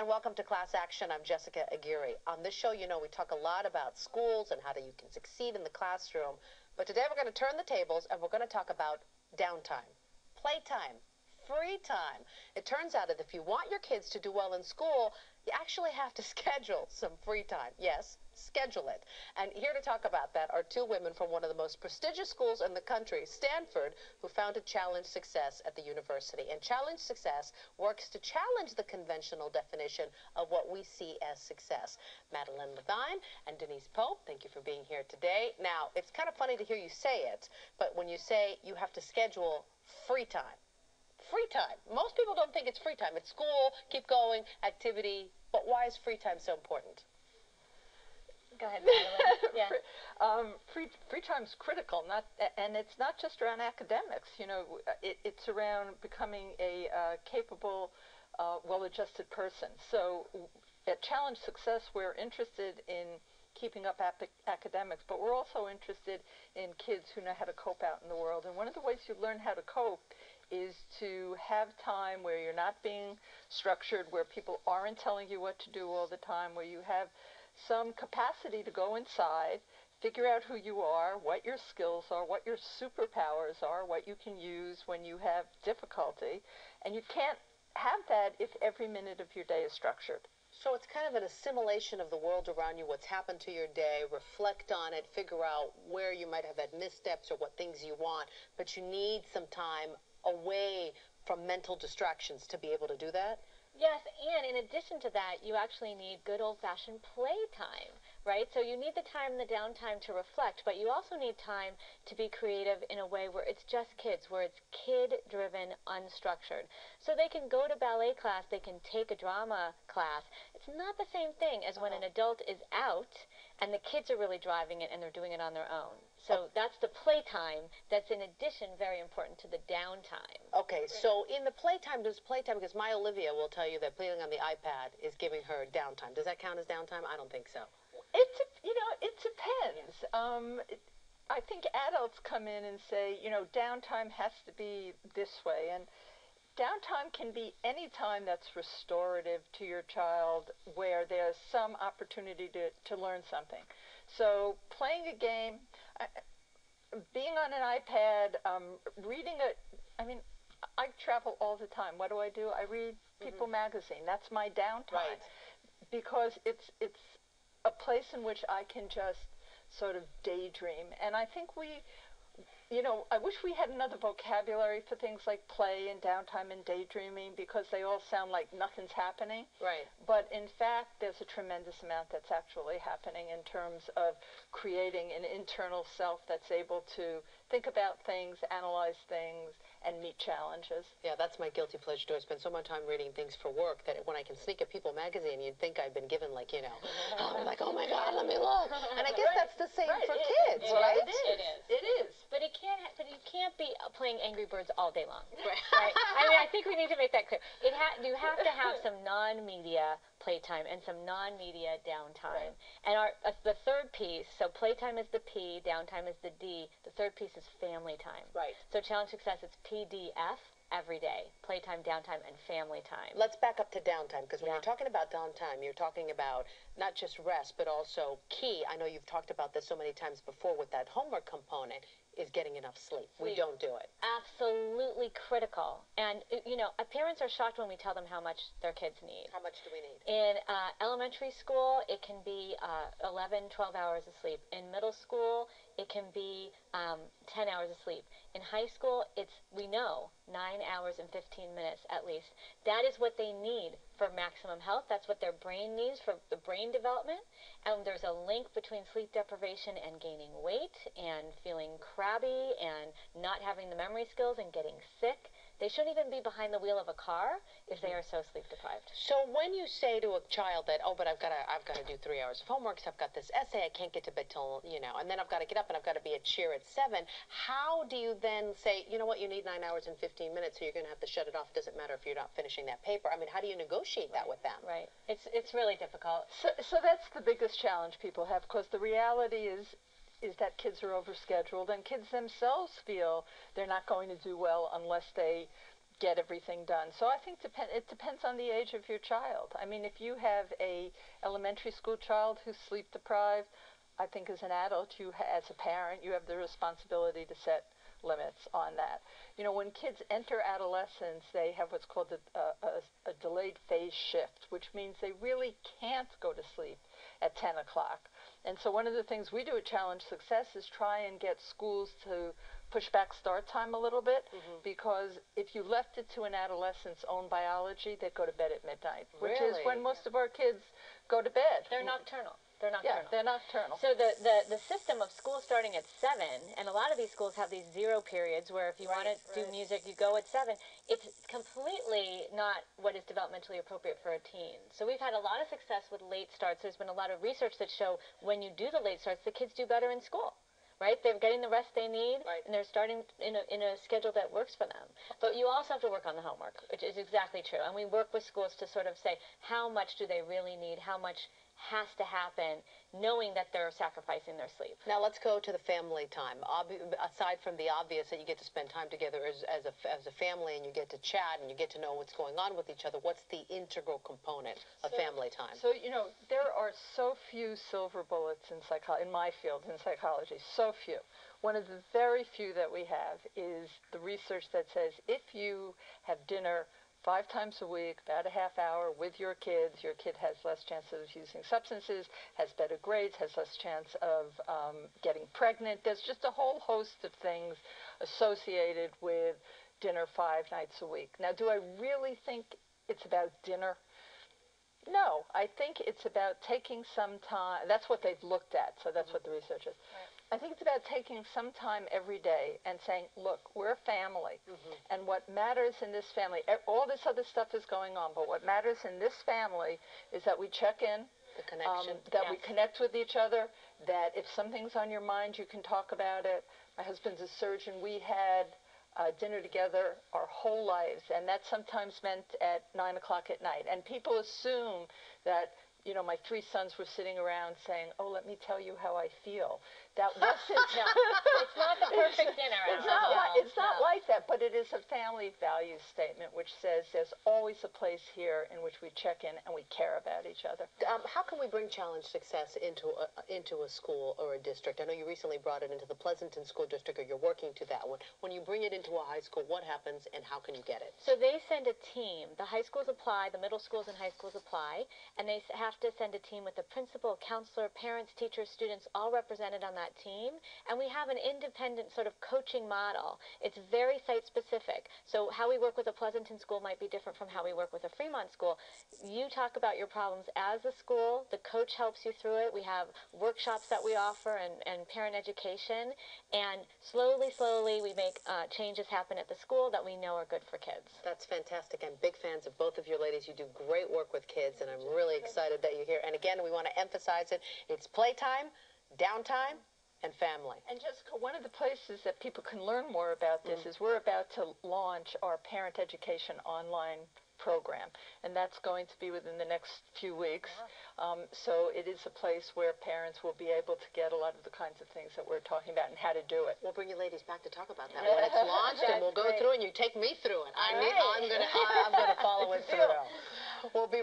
And welcome to Class Action. I'm Jessica Aguirre. On this show, you know, we talk a lot about schools and how you can succeed in the classroom. But today we're going to turn the tables and we're going to talk about downtime, playtime, free time. It turns out that if you want your kids to do well in school, you actually have to schedule some free time. Yes, schedule it. And here to talk about that are two women from one of the most prestigious schools in the country, Stanford, who founded Challenge Success at the university. And Challenge Success works to challenge the conventional definition of what we see as success. Madeline Levine and Denise, thank you for being here today. Now, it's kind of funny to hear you say it, but when you say you have to schedule free time, free time. Most people don't think it's free time. It's school, keep going, activity. But why is free time so important? Go ahead, Madeline. Yeah. Free time's critical, and it's not just around academics. You know, it's around becoming a capable, well-adjusted person. So at Challenge Success, we're interested in keeping up academics, but we're also interested in kids who know how to cope out in the world. And one of the ways you learn how to cope is to have time where you're not being structured, where people aren't telling you what to do all the time, where you have some capacity to go inside, figure out who you are, what your skills are, what your superpowers are, what you can use when you have difficulty. And you can't have that if every minute of your day is structured. So it's kind of an assimilation of the world around you, what's happened to your day, reflect on it, figure out where you might have had missteps or what things you want, but you need some time away from mental distractions to be able to do that? Yes, and in addition to that, you actually need good old-fashioned playtime, right? So you need the time, the downtime to reflect, but you also need time to be creative in a way where it's just kids, where it's kid-driven, unstructured. So they can go to ballet class, they can take a drama class. It's not the same thing as when an adult is out and the kids are really driving it and they're doing it on their own. So that's the playtime that's in addition very important to the downtime. Okay, so in the playtime, because my Olivia will tell you that playing on the iPad is giving her downtime. Does that count as downtime? I don't think so. It depends. I think adults come in and say, downtime has to be this way. And downtime can be any time that's restorative to your child where there's some opportunity to learn something. So playing a game, being on an iPad, reading I travel all the time. What do? I read People magazine. That's my downtime. Right. Because it's a place in which I can just sort of daydream. And I think I wish we had another vocabulary for things like play and downtime and daydreaming because they all sound like nothing's happening. Right. But in fact, there's a tremendous amount that's actually happening in terms of creating an internal self that's able to think about things, analyze things, and meet challenges. Yeah, that's my guilty pleasure too. I spend so much time reading things for work that when I can sneak a People magazine, you'd think I've been given I'm like, oh my God, let me look. And I guess that's the same for kids, right? It is. But you can't be playing Angry Birds all day long. Right. I think we need to make that clear. You have to have some non-media playtime and some non-media downtime. Right. And the third piece, so playtime is the P, downtime is the D. The third piece is family time. Right. So Challenge Success, it's PDF every day. Playtime, downtime, and family time. Let's back up to downtime, because when you're talking about downtime, you're talking about not just rest, but also key. I know you've talked about this so many times before with that homework component, is getting enough sleep. We don't do it. Absolutely critical. And, parents are shocked when we tell them how much their kids need. How much do we need? In elementary school, it can be 11, 12 hours of sleep. In middle school, it can be 10 hours of sleep. In high school, we know 9 hours and 15 minutes at least. That is what they need for maximum health. That's what their brain needs for the brain development. And there's a link between sleep deprivation and gaining weight and feeling crabby and not having the memory skills and getting sick. They shouldn't even be behind the wheel of a car if they are so sleep deprived. So when you say to a child that, but I've got to do 3 hours of homework, so I've got this essay, I can't get to bed till, and then I've got to get up and I've got to be at cheer at 7, how do you then say, you know what, you need 9 hours and 15 minutes, so you're going to have to shut it off. It doesn't matter if you're not finishing that paper. I mean, how do you negotiate that with them? Right. It's really difficult. So that's the biggest challenge people have, because the reality is that kids are overscheduled, and kids themselves feel they're not going to do well unless they get everything done. So I think it depends on the age of your child. I mean, if you have a elementary school child who's sleep deprived, I think as an adult, as a parent, you have the responsibility to set limits on that. You know, when kids enter adolescence, they have what's called a delayed phase shift, which means they really can't go to sleep at 10 o'clock. And so one of the things we do at Challenge Success is try and get schools to push back start time a little bit, because if you left it to an adolescent's own biology, they'd go to bed at midnight, which is when most of our kids go to bed. They're nocturnal. They're nocturnal. Yeah, they're nocturnal. So the system of school starting at 7, and a lot of these schools have these 0 periods where if you want to do music, you go at 7. It's completely not what is developmentally appropriate for a teen. So we've had a lot of success with late starts. There's been a lot of research that show when you do the late starts, the kids do better in school. Right? They're getting the rest they need, and they're starting in a schedule that works for them. But you also have to work on the homework, which is exactly true. And we work with schools to sort of say, how much do they really need? How much has to happen, knowing that they're sacrificing their sleep? Now let's go to the family time. Aside from the obvious that you get to spend time together as a family, and you get to chat and you get to know what's going on with each other, what's the integral component of family time? So, you know, there are so few silver bullets in my field, in psychology, so few. One of the very few that we have is the research that says if you have dinner 5 times a week, about a half hour with your kid has less chance of using substances, has better grades, has less chance of getting pregnant. There's just a whole host of things associated with dinner 5 nights a week. Now, do I really think it's about dinner? No, I think it's about taking some time. That's what they've looked at, so that's what the research is. I think it's about taking some time every day and saying, look, we're a family, and what matters in this family, all this other stuff is going on, but what matters in this family is that we check in, the connection, that we connect with each other, that if something's on your mind, you can talk about it. My husband's a surgeon. We had dinner together our whole lives, and that sometimes meant at 9 o'clock at night. And people assume that, you know, my 3 sons were sitting around saying, oh, let me tell you how I feel. That wasn't... No, it's not the perfect dinner. It's not like that, but it is a family values statement which says there's always a place here in which we check in and we care about each other. How can we bring Challenge Success into a school or a district? I know you recently brought it into the Pleasanton School District, or you're working to that one. When you bring it into a high school, what happens and how can you get it? So they send a team. The high schools apply, the middle schools and high schools apply, and they have to send a team with the principal, counselor, parents, teachers, students, all represented on that team. And we have an independent sort of coaching model. It's very site-specific. So how we work with a Pleasanton school might be different from how we work with a Fremont school. You talk about your problems as a school. The coach helps you through it. We have workshops that we offer and parent education. And slowly, slowly, we make changes happen at the school that we know are good for kids. That's fantastic. I'm big fans of both of you ladies. You do great work with kids, and I'm really excited that you're here. And again, we want to emphasize it. It's playtime, downtime, and family. And Jessica, one of the places that people can learn more about this is we're about to launch our parent education online program, and that's going to be within the next few weeks. So it is a place where parents will be able to get a lot of the kinds of things that we're talking about and how to do it. We'll bring you ladies back to talk about that when it's launched, and we'll go through and you take me through it. I'm gonna follow it through. We'll be